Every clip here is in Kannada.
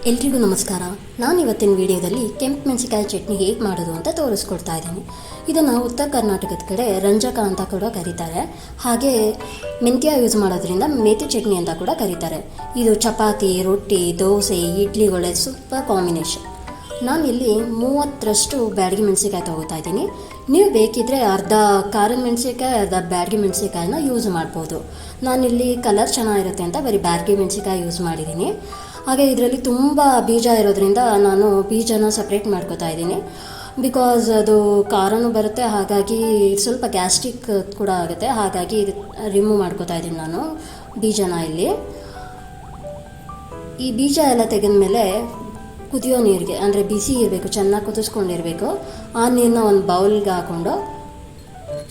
ಎಲ್ರಿಗೂ ನಮಸ್ಕಾರ. ನಾನು ಇವತ್ತಿನ ವಿಡಿಯೋದಲ್ಲಿ ಕೆಂಪು ಮೆಣಸಿನಕಾಯಿ ಚಟ್ನಿ ಹೇಗೆ ಮಾಡೋದು ಅಂತ ತೋರಿಸ್ಕೊಡ್ತಾ ಇದ್ದೀನಿ. ಇದನ್ನು ಉತ್ತರ ಕರ್ನಾಟಕದ ಕಡೆ ರಂಜಕ ಅಂತ ಕೂಡ ಕರೀತಾರೆ. ಹಾಗೆ ಮೆಂತ್ಯ ಯೂಸ್ ಮಾಡೋದ್ರಿಂದ ಮೇಥಿ ಚಟ್ನಿ ಅಂತ ಕೂಡ ಕರೀತಾರೆ. ಇದು ಚಪಾತಿ, ರೊಟ್ಟಿ, ದೋಸೆ, ಇಡ್ಲಿಗಳೇ ಸೂಪರ್ ಕಾಂಬಿನೇಷನ್. ನಾನಿಲ್ಲಿ 30ರಷ್ಟು ಬ್ಯಾಡಗಿ ಮೆಣಸಿನಕಾಯಿ ತೊಗೋತಾ ಇದ್ದೀನಿ. ನೀವು ಬೇಕಿದ್ದರೆ ಅರ್ಧ ಖಾರದ ಮೆಣಸಿನಕಾಯಿ, ಅರ್ಧ ಬ್ಯಾಡಗಿ ಮೆಣಸಿನಕಾಯಿನ ಯೂಸ್ ಮಾಡ್ಬೋದು. ನಾನಿಲ್ಲಿ ಕಲರ್ ಚೆನ್ನಾಗಿರುತ್ತೆ ಅಂತ ಬರೀ ಬ್ಯಾಡಗಿ ಮೆಣಸಿನಕಾಯಿ ಯೂಸ್ ಮಾಡಿದ್ದೀನಿ. ಹಾಗೆ ಇದರಲ್ಲಿ ತುಂಬ ಬೀಜ ಇರೋದ್ರಿಂದ ನಾನು ಬೀಜನ ಸಪ್ರೇಟ್ ಮಾಡ್ಕೋತಾ ಇದ್ದೀನಿ. ಬಿಕಾಸ್ ಅದು ಖಾರನೂ ಬರುತ್ತೆ, ಹಾಗಾಗಿ ಸ್ವಲ್ಪ ಗ್ಯಾಸ್ಟ್ರಿಕ್ ಕೂಡ ಆಗುತ್ತೆ. ಹಾಗಾಗಿ ರಿಮೂವ್ ಮಾಡ್ಕೋತಾ ಇದ್ದೀನಿ ನಾನು ಬೀಜನ. ಇಲ್ಲಿ ಈ ಬೀಜ ಎಲ್ಲ ತೆಗೆದ್ಮೇಲೆ ಕುದಿಯೋ ನೀರಿಗೆ, ಅಂದರೆ ಬಿಸಿ ಇರಬೇಕು, ಚೆನ್ನಾಗಿ ಕುದಿಸ್ಕೊಂಡಿರಬೇಕು. ಆ ನೀರನ್ನ ಒಂದು ಬೌಲ್ಗೆ ಹಾಕ್ಕೊಂಡು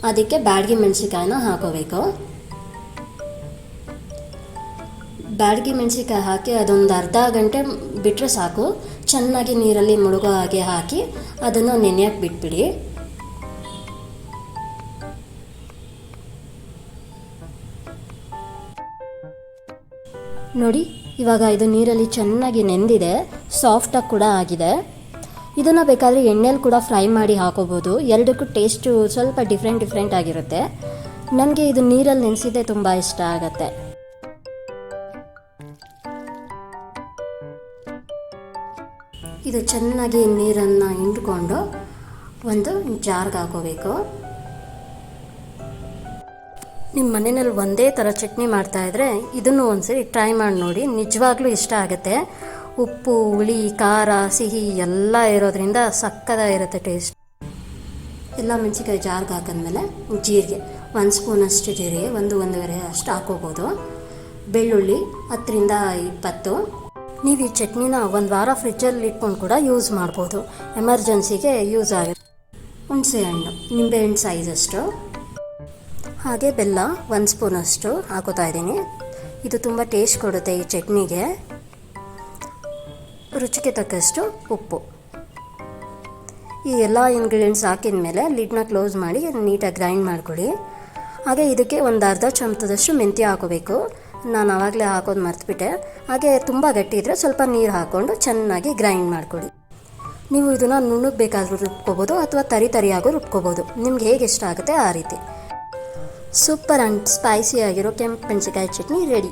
ಅದಕ್ಕೆ ಬ್ಯಾಡಗಿ ಮೆಣಸಿನಕಾಯಿನ ಹಾಕೋಬೇಕು. ಬ್ಯಾಡಗಿ ಮೆಣಸಿನಕಾಯಿ ಹಾಕಿ ಅದೊಂದು ಅರ್ಧ ಗಂಟೆ ಬಿಟ್ಟರೆ ಸಾಕು. ಚೆನ್ನಾಗಿ ನೀರಲ್ಲಿ ಮುಳುಗೋ ಹಾಗೆ ಹಾಕಿ ಅದನ್ನು ನೆನೆಯಕ್ಕೆ ಬಿಟ್ಬಿಡಿ. ನೋಡಿ, ಇವಾಗ ಇದು ನೀರಲ್ಲಿ ಚೆನ್ನಾಗಿ ನೆಂದಿದೆ, ಸಾಫ್ಟಾಗಿ ಕೂಡ ಆಗಿದೆ. ಇದನ್ನು ಬೇಕಾದರೆ ಎಣ್ಣೆಲಿ ಕೂಡ ಫ್ರೈ ಮಾಡಿ ಹಾಕೋಬೋದು. ಎರಡಕ್ಕೂ ಟೇಸ್ಟು ಸ್ವಲ್ಪ ಡಿಫ್ರೆಂಟ್ ಆಗಿರುತ್ತೆ. ನನಗೆ ಇದು ನೀರಲ್ಲಿ ನೆನೆಸಿದ್ದೆ ತುಂಬ ಇಷ್ಟ ಆಗುತ್ತೆ. ಇದು ಚೆನ್ನಾಗಿ ನೀರನ್ನು ಹಿಂಡ್ಕೊಂಡು ಒಂದು ಜಾರ್ಗೆ ಹಾಕೋಬೇಕು. ನಿಮ್ಮ ಮನೆಯಲ್ಲಿ ಒಂದೇ ಥರ ಚಟ್ನಿ ಮಾಡ್ತಾಯಿದ್ರೆ ಇದನ್ನು ಒಂದ್ಸರಿ ಟ್ರೈ ಮಾಡಿ ನೋಡಿ, ನಿಜವಾಗ್ಲೂ ಇಷ್ಟ ಆಗುತ್ತೆ. ಉಪ್ಪು, ಹುಳಿ, ಖಾರ, ಸಿಹಿ ಎಲ್ಲ ಇರೋದ್ರಿಂದ ಸಕ್ಕತ್ತಾಗಿರುತ್ತೆ ಟೇಸ್ಟ್. ಎಲ್ಲ ಮೆಣಸಿನಕಾಯಿ ಜಾರ್ಗೆ ಹಾಕಿದ್ಮೇಲೆ ಜೀರಿಗೆ 1 ಸ್ಪೂನಷ್ಟು ಜೀರಿಗೆ, 1-1.5 ಅಷ್ಟು ಹಾಕೋಬೋದು. ಬೆಳ್ಳುಳ್ಳಿ 10ರಿಂದ 20. ನೀವು ಈ ಚಟ್ನಿನ 1 ವಾರ ಫ್ರಿಜ್ಜಲ್ಲಿ ಇಟ್ಕೊಂಡು ಕೂಡ ಯೂಸ್ ಮಾಡ್ಬೋದು. ಎಮರ್ಜೆನ್ಸಿಗೆ ಯೂಸ್ ಆಗುತ್ತೆ. ಹುಣಸೆ ಹಣ್ಣು, ನಿಂಬೆಹಣ್ಣು ಸೈಜಷ್ಟು, ಹಾಗೆ ಬೆಲ್ಲ 1 ಸ್ಪೂನಷ್ಟು ಹಾಕೋತಾ ಇದ್ದೀನಿ. ಇದು ತುಂಬ ಟೇಸ್ಟ್ ಕೊಡುತ್ತೆ ಈ ಚಟ್ನಿಗೆ. ರುಚಿಗೆ ತಕ್ಕಷ್ಟು ಉಪ್ಪು. ಈ ಎಲ್ಲ ಇಂಗ್ರೀಡಿಯೆಂಟ್ಸ್ ಹಾಕಿದ ಮೇಲೆ ಲಿಡ್ನ ಕ್ಲೋಸ್ ಮಾಡಿ ನೀಟಾಗಿ ಗ್ರೈಂಡ್ ಮಾಡ್ಕೊಳ್ಳಿ. ಹಾಗೆ ಇದಕ್ಕೆ ಒಂದು ಅರ್ಧ ಚಮಚದಷ್ಟು ಮೆಂತ್ಯ ಹಾಕೋಬೇಕು. ನಾನು ಆವಾಗಲೇ ಹಾಕೋದು ಮರ್ತುಬಿಟ್ಟೆ. ಹಾಗೆ ತುಂಬ ಗಟ್ಟಿ ಇದ್ದರೆ ಸ್ವಲ್ಪ ನೀರು ಹಾಕ್ಕೊಂಡು ಚೆನ್ನಾಗಿ ಗ್ರೈಂಡ್ ಮಾಡ್ಕೊಳ್ಳಿ. ನೀವು ಇದನ್ನು ನುಣ್ಣಗೆ ಬೇಕಾದರೂ ರುಬ್ಕೋಬೋದು ಅಥವಾ ತರಿಯಾಗೂ ರುಬ್ಕೋಬೋದು. ನಿಮ್ಗೆ ಹೇಗೆ ಇಷ್ಟ ಆಗುತ್ತೆ ಆ ರೀತಿ. ಸೂಪರ್ ಆ್ಯಂಡ್ ಸ್ಪೈಸಿ ಆಗಿರೋ ಕೆಂಪು ಮೆಣಸಿನಕಾಯಿ ಚಟ್ನಿ ರೆಡಿ.